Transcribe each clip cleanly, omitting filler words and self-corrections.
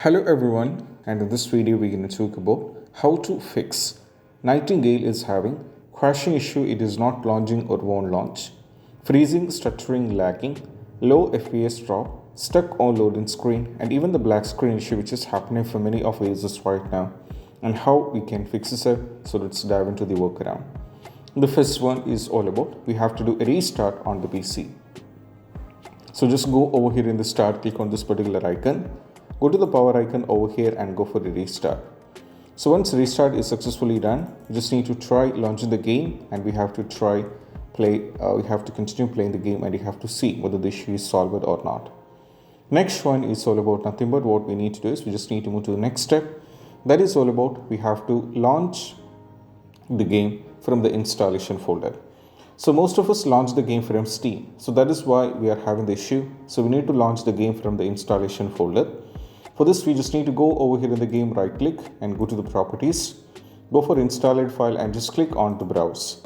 Hello everyone, and in this video we're going to talk about how to fix Nightingale is having crashing issue, it is not launching or won't launch, freezing, stuttering, lagging, low FPS drop, stuck on loading screen, and even the black screen issue which is happening for many of the users right now, and how we can fix this up. So let's dive into the workaround. The first one is all about we have to do a restart on the PC. So just go over here in the start, click on this particular icon, go to the power icon over here and go for the restart. So once restart is successfully done, you just need to try launching the game, and we have to we have to continue playing the game, and you have to see whether the issue is solved or not. Next one is all about nothing but what we need to do is we just need to move to the next step. That is all about we have to launch the game from the installation folder. So most of us launch the game from Steam. So that is why we are having the issue. So we need to launch the game from the installation folder. For this, we just need to go over here in the game, right click and go to the properties, go for installed file and just click on the browse.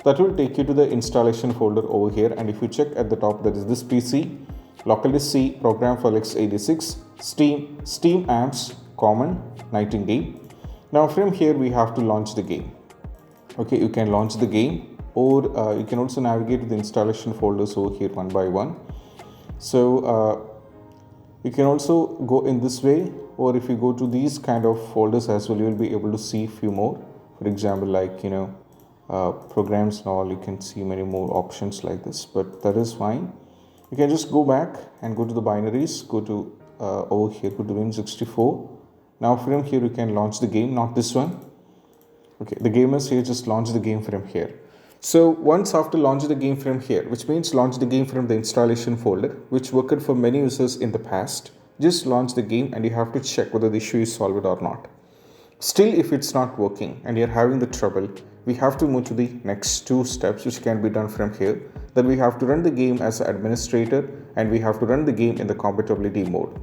That will take you to the installation folder over here. And if you check at the top, that is this PC, localdisk C, program file x86, Steam, Steam apps, common, Nightingale. Now from here, we have to launch the game. Okay, you can launch the game, or you can also navigate to the installation folders over here one by one. So you can also go in this way, or if you go to these kind of folders as well, you will be able to see few more. For example, like programs and all, you can see many more options like this, but that is fine. You can just go back and go to the binaries, go to over here, go to Win64. Now from here you can launch the game, not this one. Okay, the game is here, just launch the game from here. So once after launch the game from here, which means launch the game from the installation folder, which worked for many users in the past, just launch the game and you have to check whether the issue is solved or not. Still, if it's not working and you're having the trouble, we have to move to the next two steps which can be done from here. Then we have to run the game as an administrator, and we have to run the game in the compatibility mode.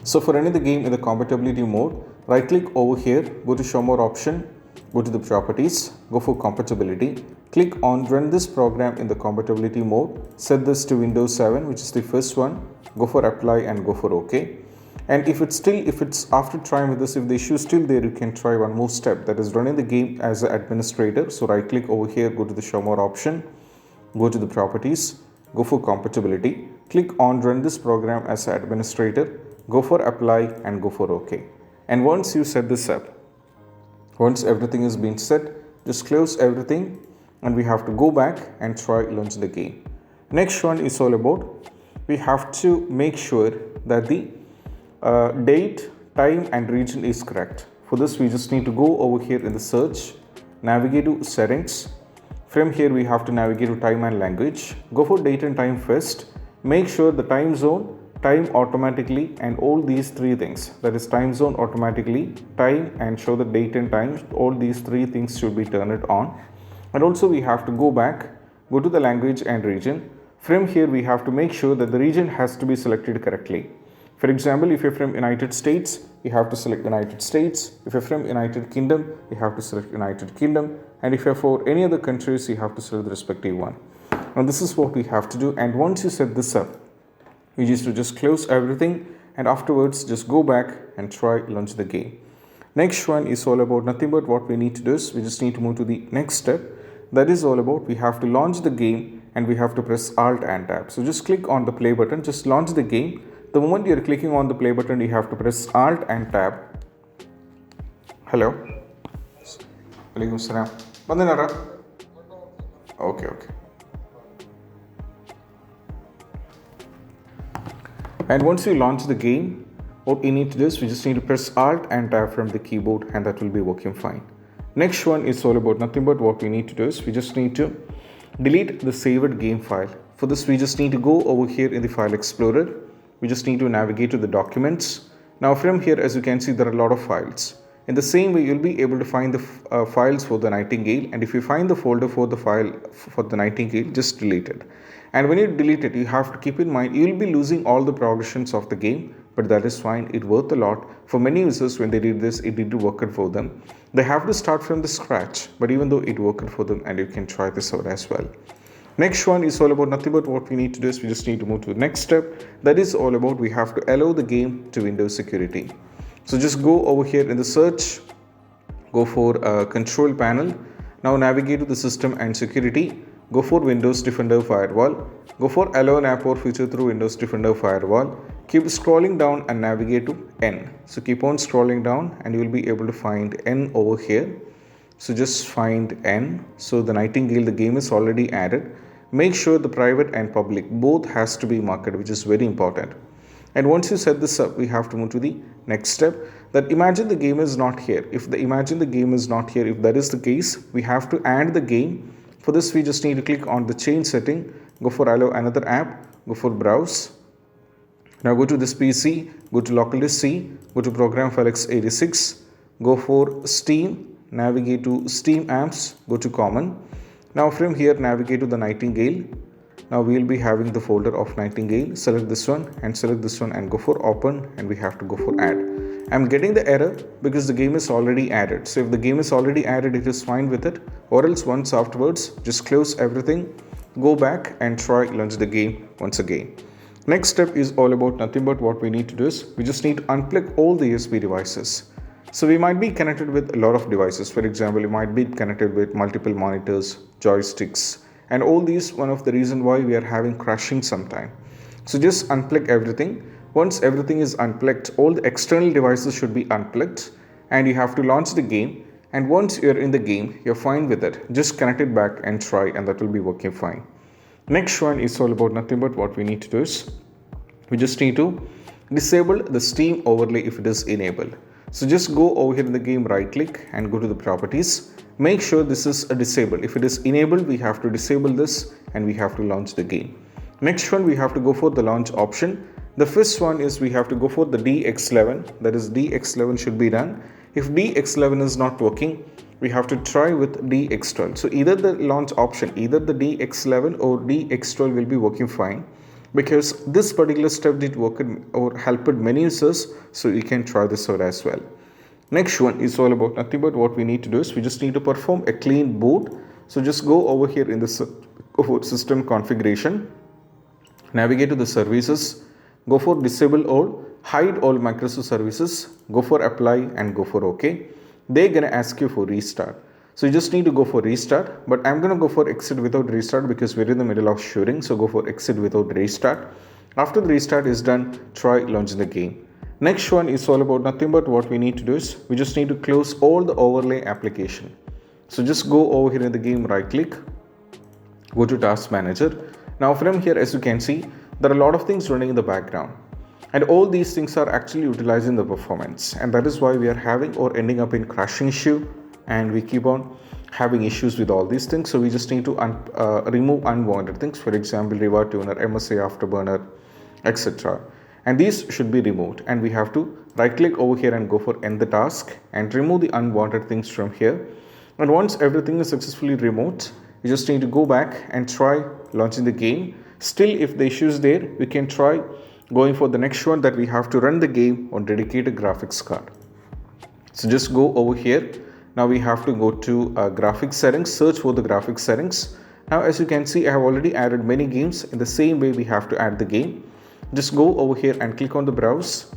So for running the game in the compatibility mode, right click over here, go to show more option, go to the properties, go for compatibility, click on run this program in the compatibility mode, set this to Windows 7, which is the first one, go for apply and go for OK. And if it's after trying with this, if the issue is still there, you can try one more step, that is running the game as an administrator. So right click over here, go to the show more option, go to the properties, go for compatibility, click on run this program as an administrator, go for apply and go for OK. And once you set this up, once everything has been set, just close everything and we have to go back and try launch the game. Next one is all about we have to make sure that the date, time and region is correct. For this, we just need to go over here in the search, navigate to settings. From here, we have to navigate to time and language. Go for date and time first. Make sure the time zone, time automatically, and all these three things, that is time zone automatically, time and show the date and time, all these three things should be turned on. And also we have to go back, go to the language and region. From here we have to make sure that the region has to be selected correctly. For example, if you're from United States, you have to select United States. If you're from United Kingdom, you have to select United Kingdom. And if you're for any other countries, you have to select the respective one. Now this is what we have to do. And once you set this up, you just close everything and afterwards just go back and try launch the game. Next one is all about nothing but what we need to do is we just need to move to the next step. That is all about we have to launch the game and we have to press Alt and Tab. So just click on the play button, just launch the game. The moment you're clicking on the play button, you have to press Alt and Tab. Hello. Walaikum salam. Okay. And once you launch the game, what you need to do is we just need to press Alt and Tab from the keyboard and that will be working fine. Next one is all about nothing but what we need to do is we just need to delete the saved game file. For this, we just need to go over here in the file explorer. We just need to navigate to the documents. Now from here, as you can see, there are a lot of files. In the same way, you'll be able to find the files for the Nightingale, and if you find the folder for the file for the Nightingale, just delete it. And when you delete it, you have to keep in mind you'll be losing all the progressions of the game, but that is fine. It worth a lot. For many users, when they did this, it didn't work for them. They have to start from the scratch, but even though it worked for them, and you can try this out as well. Next one is all about nothing but what we need to do is we just need to move to the next step. That is all about we have to allow the game to Windows security. So just go over here in the search, go for control panel. Now navigate to the system and security. Go for Windows Defender Firewall. Go for allow an app or feature through Windows Defender Firewall. Keep scrolling down and navigate to N. So keep on scrolling down and you will be able to find N over here. So just find N. So the Nightingale, the game is already added. Make sure the private and public both has to be marked, which is very important. And once you set this up, we have to move to the next step. That imagine the game is not here. If that is the case, we have to add the game. For this, we just need to click on the change setting. Go for allow another app. Go for browse. Now go to this PC. Go to localdisk C. Go to program file x86. Go for Steam. Navigate to Steam apps. Go to common. Now from here navigate to the Nightingale. Now we will be having the folder of Nightingale. Select this one and go for open, and we have to go for add. I'm getting the error because the game is already added. So if the game is already added, it is fine with it, or else once afterwards just close everything, go back and try launch the game once again. Next step is all about nothing but what we need to do is we just need to unplug all the USB devices. So we might be connected with a lot of devices. For example, you might be connected with multiple monitors, joysticks, and all these one of the reason why we are having crashing sometime. So just unplug everything. Once everything is unplugged, all the external devices should be unplugged, and you have to launch the game. And once you're in the game, you're fine with it. Just connect it back and try, and that will be working fine. Next one is all about nothing but what we need to do is we just need to disable the Steam overlay if it is enabled. So just go over here in the game, right click and go to the properties. Make sure this is disabled. If it is enabled, we have to disable this and we have to launch the game. Next one, we have to go for the launch option. The first one is we have to go for the DX11. That is DX11 should be done. If DX11 is not working, we have to try with DX12. So either the launch option, either the DX11 or DX12 will be working fine, because this particular step did work or helped many users, so you can try this out as well. Next one is all about nothing but what we need to do is we just need to perform a clean boot. So just go over here in the system configuration, navigate to the services, go for disable all, hide all Microsoft services, go for apply and go for OK. They're gonna ask you for restart. So you just need to go for restart, but I'm going to go for exit without restart because we're in the middle of shooting. So go for exit without restart. After the restart is done, try launching the game. Next one is all about nothing but what we need to do is we just need to close all the overlay application. So just go over here in the game, right click, go to task manager. Now from here, as you can see, there are a lot of things running in the background. And all these things are actually utilizing the performance. And that is why we are having or ending up in crashing issue. And we keep on having issues with all these things. So we just need to remove unwanted things. For example, reward tuner, MSA afterburner, etc. And these should be removed. And we have to right click over here and go for end the task and remove the unwanted things from here. And once everything is successfully removed, you just need to go back and try launching the game. Still, if the issue is there, we can try going for the next one, that we have to run the game on dedicated graphics card. So just go over here. Now we have to go to graphics settings, search for the graphics settings. Now as you can see, I have already added many games. In the same way, we have to add the game. Just go over here and click on the browse.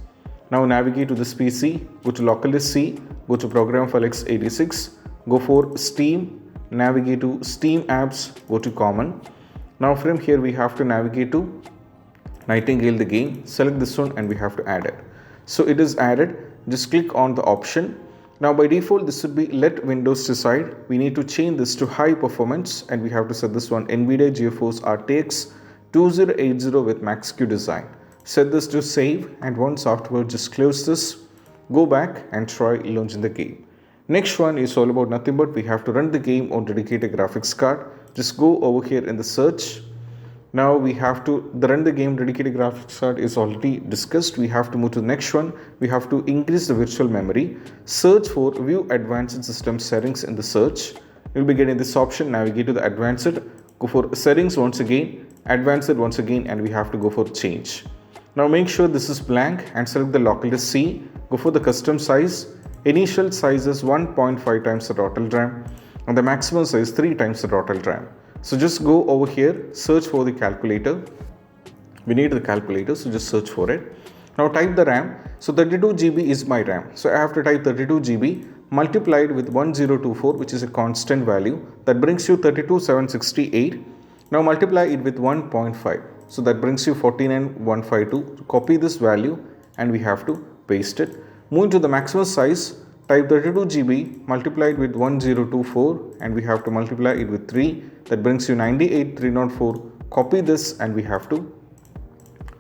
Now navigate to this PC, go to localdisk C, go to program file x86, go for Steam, navigate to Steam apps, go to common. Now from here, we have to navigate to Nightingale the game, select this one and we have to add it. So it is added. Just click on the option. Now by default, this should be let Windows decide. We need to change this to high performance and we have to set this one NVIDIA GeForce RTX 2080 with Max-Q design. Set this to save, and once afterwards just close this, go back and try launching the game. Next one is all about nothing but we have to run the game on dedicated graphics card. Just go over here in the search. Now we have to run the game dedicated graphics card is already discussed. We have to move to the next one. We have to increase the virtual memory. Search for view advanced system settings in the search. You'll be getting this option. Navigate to the advanced, go for settings once again, advanced once again, and we have to go for change. Now make sure this is blank and select the localdisk C. Go for the custom size. Initial size is 1.5 times the total RAM and the maximum size 3 times the total RAM. So just go over here, search for the calculator. We need the calculator, so just search for it. Now type the RAM. So 32 GB is my RAM. So I have to type 32 GB multiplied with 1024, which is a constant value. That brings you 32768. Now multiply it with 1.5. So that brings you 14152. Copy this value and we have to paste it. Move to the maximum size. Type 32 GB multiplied with 1024 and we have to multiply it with 3. That brings you 98304. Copy this and we have to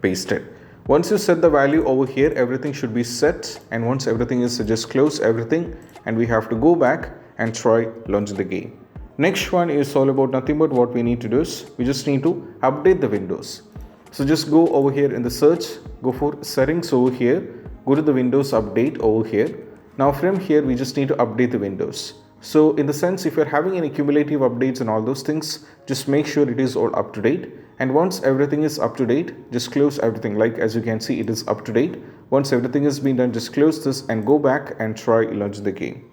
paste it. Once you set the value over here, everything should be set, and once everything is, just close everything and we have to go back and try launch the game. Next one is all about nothing but what we need to do is we just need to update the Windows. So just go over here in the search, go for settings over here, go to the Windows update over here. Now from here we just need to update the Windows. So in the sense, if you're having any cumulative updates and all those things, just make sure it is all up to date. And once everything is up to date, just close everything. Like as you can see, it is up to date. Once everything has been done, just close this and go back and try launch the game.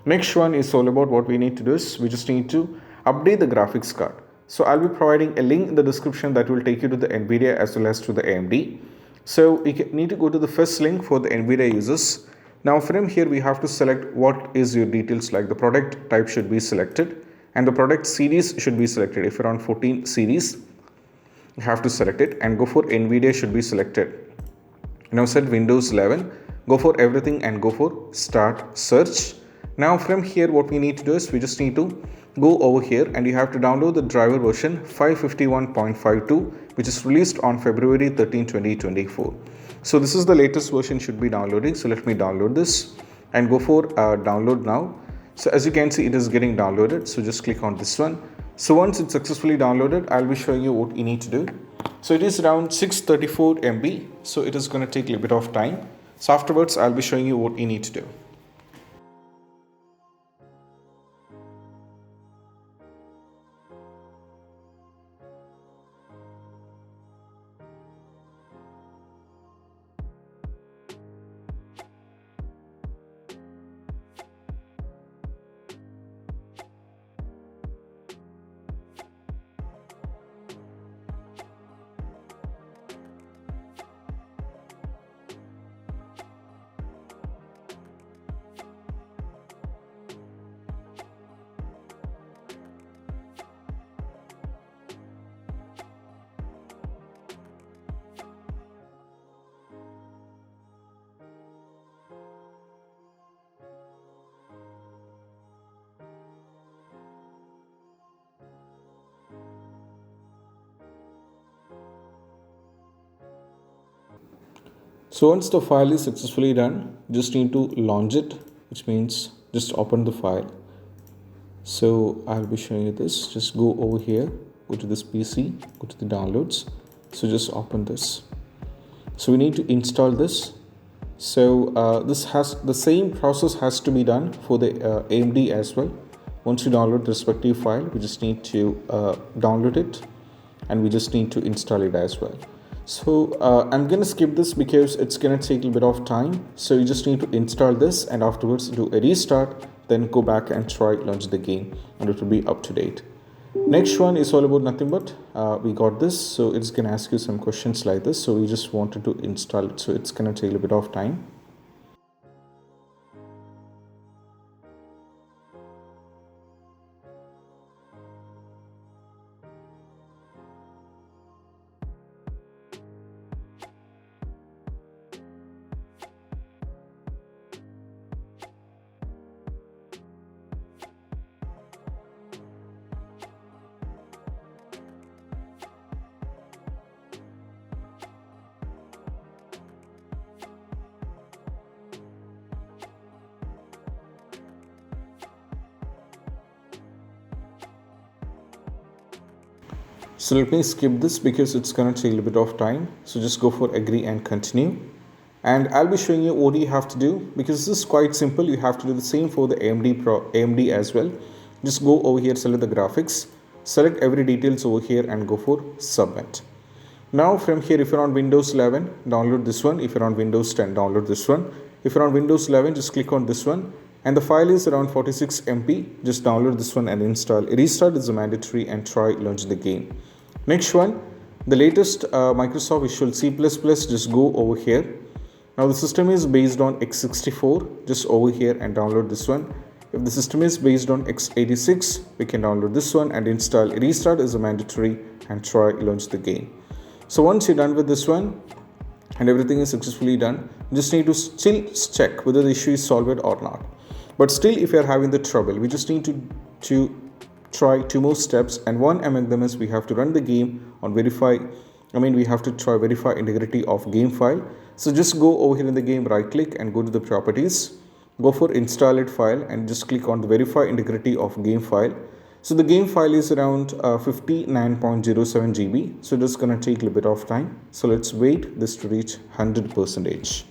Next one is all about what we need to do is we just need to update the graphics card. So I'll be providing a link in the description that will take you to the NVIDIA as well as to the AMD. So you need to go to the first link for the NVIDIA users. Now from here we have to select what is your details, like the product type should be selected and the product series should be selected. If you're on 14 series, you have to select it and go for NVIDIA should be selected. Now set Windows 11, go for everything and go for start search. Now from here what we need to do is we just need to go over here and you have to download the driver version 551.52, which is released on February 13, 2024. So this is the latest version should be downloading. So let me download this and go for download now. So as you can see, it is getting downloaded. So just click on this one. So once it's successfully downloaded, I'll be showing you what you need to do. So it is around 634 MB. So it is going to take a little bit of time. So afterwards, I'll be showing you what you need to do. So once the file is successfully done, just need to launch it, which means just open the file. So I'll be showing you this. Just go over here, go to this PC, go to the downloads. So just open this. So we need to install this. So this has the same process has to be done for the AMD as well. Once you download the respective file, we just need to download it and we just need to install it as well. So I'm going to skip this because it's going to take a bit of time. So you just need to install this and afterwards do a restart, then go back and try launch the game and it will be up to date. Next one is all about nothing but we got this. So it's going to ask you some questions like this. So we just wanted to install it. So it's going to take a bit of time. So let me skip this because it's going to take a little bit of time. So just go for agree and continue. And I'll be showing you what you have to do because this is quite simple. You have to do the same for the AMD as well. Just go over here, select the graphics, select every details over here and go for submit. Now from here, if you're on Windows 11, download this one. If you're on Windows 10, download this one. If you're on Windows 11, just click on this one and the file is around 46 MB. Just download this one and install. Restart is a mandatory and try launching the game. Next one, the latest Microsoft Visual C++. Just go over here. Now the system is based on x64. Just over here and download this one. If the system is based on x86, we can download this one and install. Restart is a mandatory and try launch the game. So once you're done with this one and everything is successfully done, you just need to still check whether the issue is solved or not. But still, if you're having the trouble, we just need to try two more steps, and one among them is we have to run the game on we have to try verify integrity of game file. So just go over here in the game, right click and go to the properties, go for install it file and just click on the verify integrity of game file. So the game file is around 59.07 GB, so it's gonna take a little bit of time. So let's wait this to reach 100%.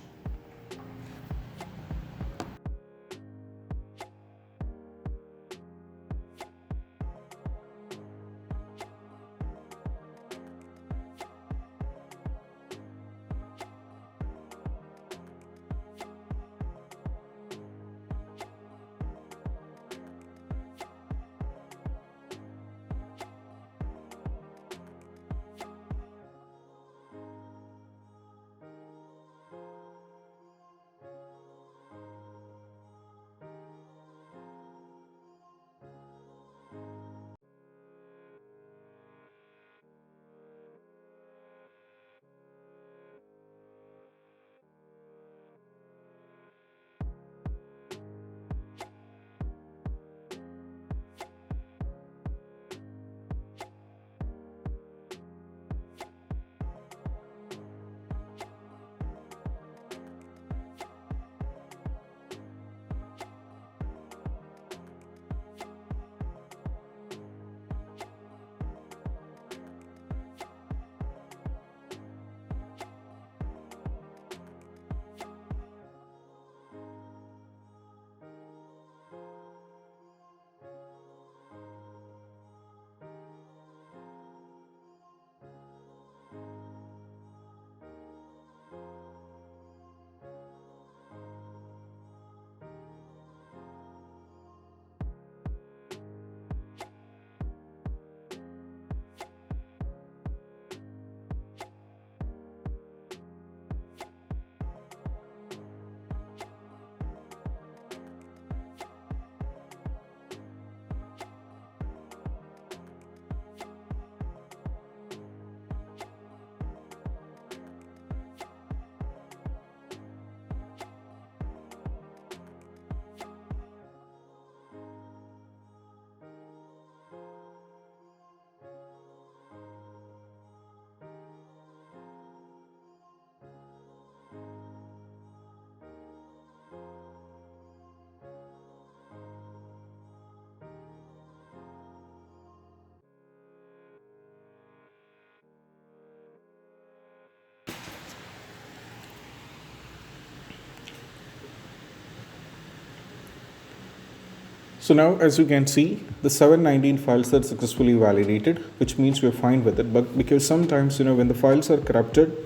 So now as you can see, the 719 files are successfully validated, which means we're fine with it. But because sometimes, when the files are corrupted,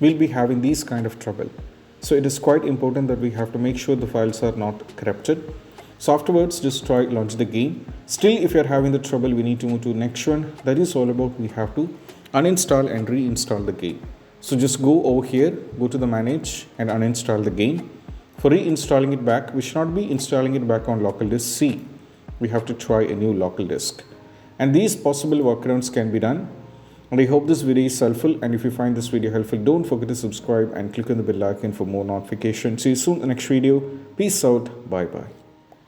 we'll be having these kind of trouble. So it is quite important that we have to make sure the files are not corrupted. So afterwards, just try launch the game. Still, if you're having the trouble, we need to move to next one. That is all about we have to uninstall and reinstall the game. So just go over here, go to the manage and uninstall the game. For reinstalling it back, we should not be installing it back on local disk C. We have to try a new local disk. And these possible workarounds can be done. And I hope this video is helpful. And if you find this video helpful, don't forget to subscribe and click on the bell icon for more notifications. See you soon in the next video. Peace out. Bye bye.